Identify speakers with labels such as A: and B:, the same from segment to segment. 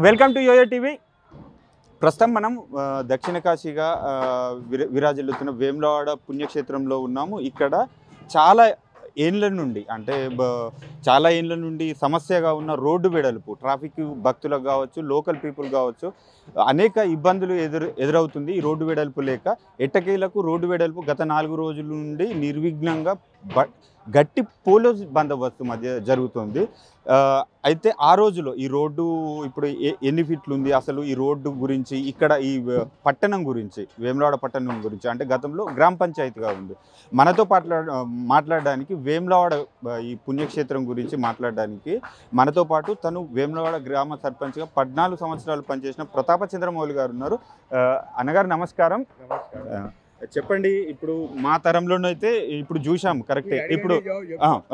A: Welcome to yo-yo TV. ప్రస్తుతం మనం దక్షిణ కాశీగా విరాజిల్లుతున్న వేములవాడ పుణ్యక్షేత్రంలో ఉన్నాము. ఇక్కడ చాలా ఏళ్ళ నుండి చాలా ఏళ్ళ నుండి సమస్యగా ఉన్న రోడ్డు వెడల్పు, ట్రాఫిక్ భక్తులకు కావచ్చు, లోకల్ పీపుల్ కావచ్చు, అనేక ఇబ్బందులు ఎదురవుతుంది ఈ రోడ్డు వెడల్పు లేక. ఎట్టకేలకు రోడ్డు వెడల్పు గత 4 రోజుల నుండి నిర్విఘ్నంగా గట్టి పోలీస్ బందోబస్తు మధ్య జరుగుతుంది. అయితే ఆ రోజులో ఈ రోడ్డు ఇప్పుడు ఎన్ని ఫీట్లు ఉంది, అసలు ఈ రోడ్డు గురించి, ఇక్కడ ఈ పట్టణం గురించి, వేములవాడ పట్టణం గురించి, అంటే గతంలో గ్రామ పంచాయతీగా ఉంది. మనతో మాట్లాడడానికి వేములవాడ ఈ పుణ్యక్షేత్రం గురించి మాట్లాడడానికి మనతో పాటు తను వేములవాడ గ్రామ సర్పంచ్గా 14 సంవత్సరాలు పనిచేసిన ప్రతాప చంద్రమౌళి గారు ఉన్నారు. అన్నగారు నమస్కారం. చెప్పండి, ఇప్పుడు మా తరంలోనైతే ఇప్పుడు చూసాము కరెక్టే. ఇప్పుడు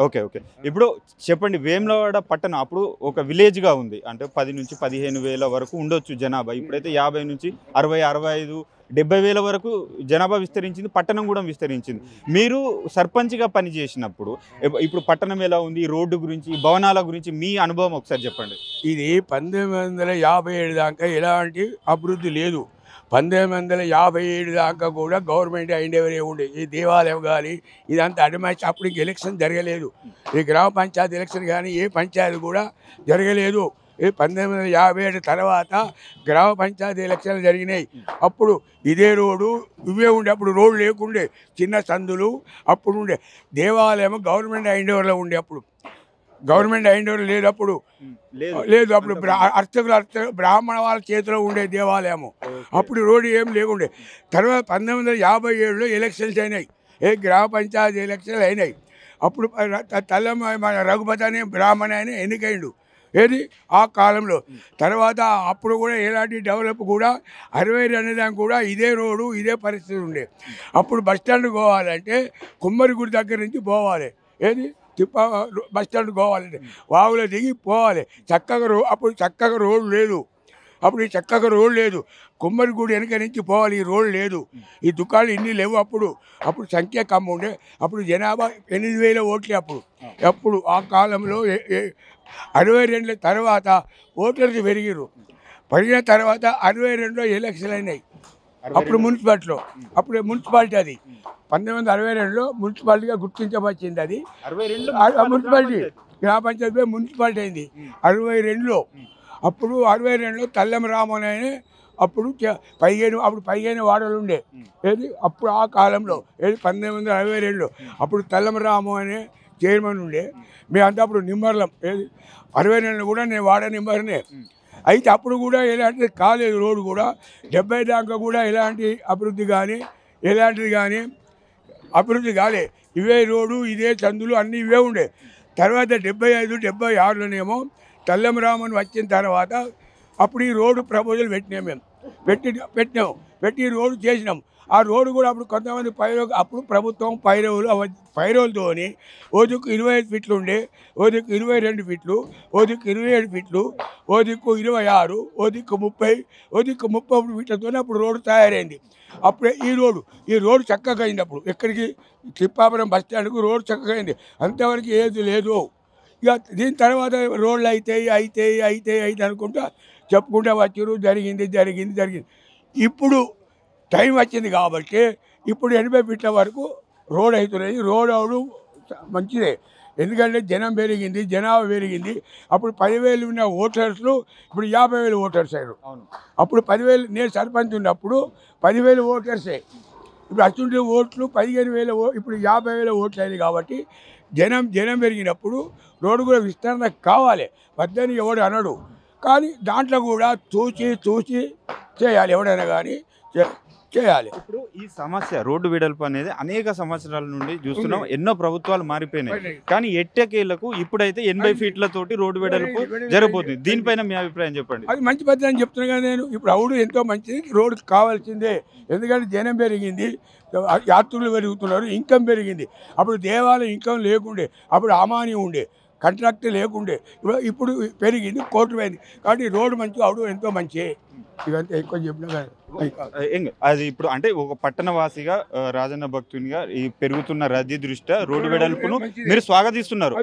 A: ఓకే ఇప్పుడు చెప్పండి, వేములవాడ పట్టణం అప్పుడు ఒక విలేజ్గా ఉంది, అంటే 10 నుంచి 15 వేల వరకు ఉండొచ్చు జనాభా. ఇప్పుడైతే 50 నుంచి 60, 65, 70 వేల వరకు జనాభా విస్తరించింది, పట్టణం కూడా విస్తరించింది. మీరు సర్పంచ్గా పనిచేసినప్పుడు ఇప్పుడు పట్టణం ఎలా ఉంది, ఈ రోడ్డు గురించి, ఈ భవనాల గురించి మీ అనుభవం ఒకసారి చెప్పండి.
B: ఇది 1957 దాకా ఎలాంటి అభివృద్ధి లేదు. 1957 దాకా కూడా గవర్నమెంట్ అయినవరే ఉండే. ఈ దేవాలయం కానీ ఇదంతా అడ్వాన్స్. అప్పుడు ఇంక ఎలక్షన్ జరగలేదు. ఈ గ్రామ పంచాయతీ ఎలక్షన్ కానీ ఏ పంచాయతీ కూడా జరగలేదు. ఈ 1957 తర్వాత గ్రామ పంచాయతీ ఎలక్షన్లు జరిగినాయి. అప్పుడు ఇదే రోడ్డు ఇవే ఉండే. అప్పుడు రోడ్డు లేకుండే, చిన్న సందులు అప్పుడు ఉండే. దేవాలయం గవర్నమెంట్ అయినవర్లో ఉండే. అప్పుడు గవర్నమెంట్ అయినవారు లేదు, అప్పుడు లేదు. అప్పుడు అర్చకులు బ్రాహ్మణ వాళ్ళ చేతిలో ఉండే దేవాలయము. అప్పుడు రోడ్డు ఏం లేకుండే. తర్వాత 1957లో ఎలక్షన్స్ అయినాయి. గ్రామ పంచాయతీ ఎలక్షన్లు అయినాయి. అప్పుడు మన రఘుపతి అనే బ్రాహ్మణ ఆయన ఎన్నికైండు. ఏది ఆ కాలంలో. తర్వాత అప్పుడు కూడా ఎలాంటి డెవలప్ కూడా 62 దాకా కూడా ఇదే రోడ్డు, ఇదే పరిస్థితి ఉండే. అప్పుడు బస్టాండ్ పోవాలంటే కుమ్మరిగుడి దగ్గర నుంచి పోవాలి. ఏది బస్టాండ్ పోవాలంటే వాగులో దిగి పోవాలి. అప్పుడు చక్కగా రోడ్డు లేదు. అప్పుడు ఈ చక్కగా రోడ్డు లేదు. కుమ్మరిగుడి వెనక నుంచి పోవాలి. ఈ రోడ్డు లేదు. ఈ దుకాణాలు ఇన్ని లేవు. అప్పుడు సంఖ్య కమ్మ ఉండే. అప్పుడు జనాభా 8,000 ఓట్లే. అప్పుడు ఆ కాలంలో 62 తర్వాత ఓటర్స్ పెరిగిన తర్వాత 62లో ఎలక్షన్ అయినాయి. అప్పుడు మున్సిపాలిటీ అది 1962లో మున్సిపాలిటీగా గుర్తించవచ్చింది. అది మున్సిపాలిటీ, గ్రామ పంచాయతీ మున్సిపాలిటీ అయింది 62లో. అప్పుడు 62లో తల్లెం రామన్ అనే అప్పుడు 15 వార్డులు ఉండే. అప్పుడు ఆ కాలంలో 1962లో అప్పుడు తల్లెం రాము అనే చైర్మన్ ఉండే. మేమంతా అప్పుడు నిమ్మర్లం. 62లో కూడా నేను వాడ నిమ్మర్నే. అయితే అప్పుడు కూడా ఎలాంటిది కాలేదు. రోడ్డు కూడా 70 దాకా కూడా ఎలాంటి అభివృద్ధి కానీ ఎలాంటిది కానీ అభివృద్ధి కాలే. ఇవే రోడ్డు, ఇదే చందులు అన్నీ ఇవే ఉండే. తర్వాత 75, 76లోనేమో తల్లెం రామన్ వచ్చిన తర్వాత అప్పుడు ఈ రోడ్డు ప్రపోజల్ పెట్టినాం. పెట్టి రోడ్డు చేసినాం. ఆ రోడ్డు కూడా అప్పుడు కొంతమంది అప్పుడు ప్రభుత్వం పైరవులతోని ఓ దిక్కు 25 ఫీట్లు ఉండే, ఓ దిక్కు 22 ఫీట్లు, ఓ దిక్కు 27 ఫీట్లు, ఓ దిక్కు 26, ఓ దిక్కు 30, ఓ దిక్కు 30 ఫీట్లతో అప్పుడు రోడ్డు తయారైంది. అప్పుడే ఈ రోడ్డు చక్కగా అయింది. అప్పుడు ఎక్కడికి తిప్పాపురం బస్ స్టాండ్కు రోడ్డు చక్కగా అయింది. అంతవరకు ఏది లేదు. ఇక దీని తర్వాత రోడ్లు అయితే అనుకుంటా చెప్పుకుంటా వచ్చారు. జరిగింది. ఇప్పుడు టైం వచ్చింది కాబట్టి ఇప్పుడు 80 ఫీట్ల వరకు రోడ్ అవుతున్నాయి. రోడ్ మంచిదే, ఎందుకంటే జనాభా పెరిగింది. అప్పుడు 10,000 ఉన్న ఓటర్స్లు ఇప్పుడు 50,000 ఓటర్స్ అయ్యారు. అప్పుడు 10,000 నేను సర్పంచ్ ఉన్నప్పుడు 10,000 ఓటర్సే. ఇప్పుడు అటువంటి ఓట్లు 15,000 ఇప్పుడు 50,000 ఓట్లు అయింది. కాబట్టి జనం పెరిగినప్పుడు రోడ్డు కూడా విస్తరణ కావాలి, వద్దని ఎవడు అనడు. కానీ దాంట్లో కూడా చూసి చేయాలి. ఎవడైనా కానీ చేయాలి.
A: ఇప్పుడు ఈ సమస్య రోడ్డు వెడల్పు అనేది అనేక సంవత్సరాల నుండి చూస్తున్నాం. ఎన్నో ప్రభుత్వాలు మారిపోయినాయి. కానీ ఎట్టకేలకు ఇప్పుడైతే 80 ఫీట్లతోటి రోడ్డు వెడల్పు జరగబోతుంది. దీనిపైన మీ అభిప్రాయం చెప్పండి.
B: అది మంచి పద్ధతి అని చెప్తున్నా కదా నేను. ఇప్పుడు అవుడు ఎంతో మంచిది, రోడ్డు కావాల్సిందే. ఎందుకంటే జనం పెరిగింది, యాత్రికులు పెరుగుతున్నారు, ఇన్కమ్ పెరిగింది. అప్పుడు దేవాలయం ఇన్కమ్ లేకుండే, అప్పుడు అమాని ఉండే, కాంట్రాక్ట్ లేకుండే. ఇప్పుడు పెరిగింది, కోర్టు పోయింది. కాబట్టి రోడ్డు మంచి అవుడు ఎంతో మంచి. ఇదంతా ఎక్కువ చెప్పినా
A: అది ఇప్పుడు అంటే ఒక పట్టణవాసిగా, రాజన్న భక్తునిగా ఈ పెరుగుతున్న రద్దీ దృష్ట్యా రోడ్డు వెడల్పును మీరు స్వాగతిస్తున్నారు.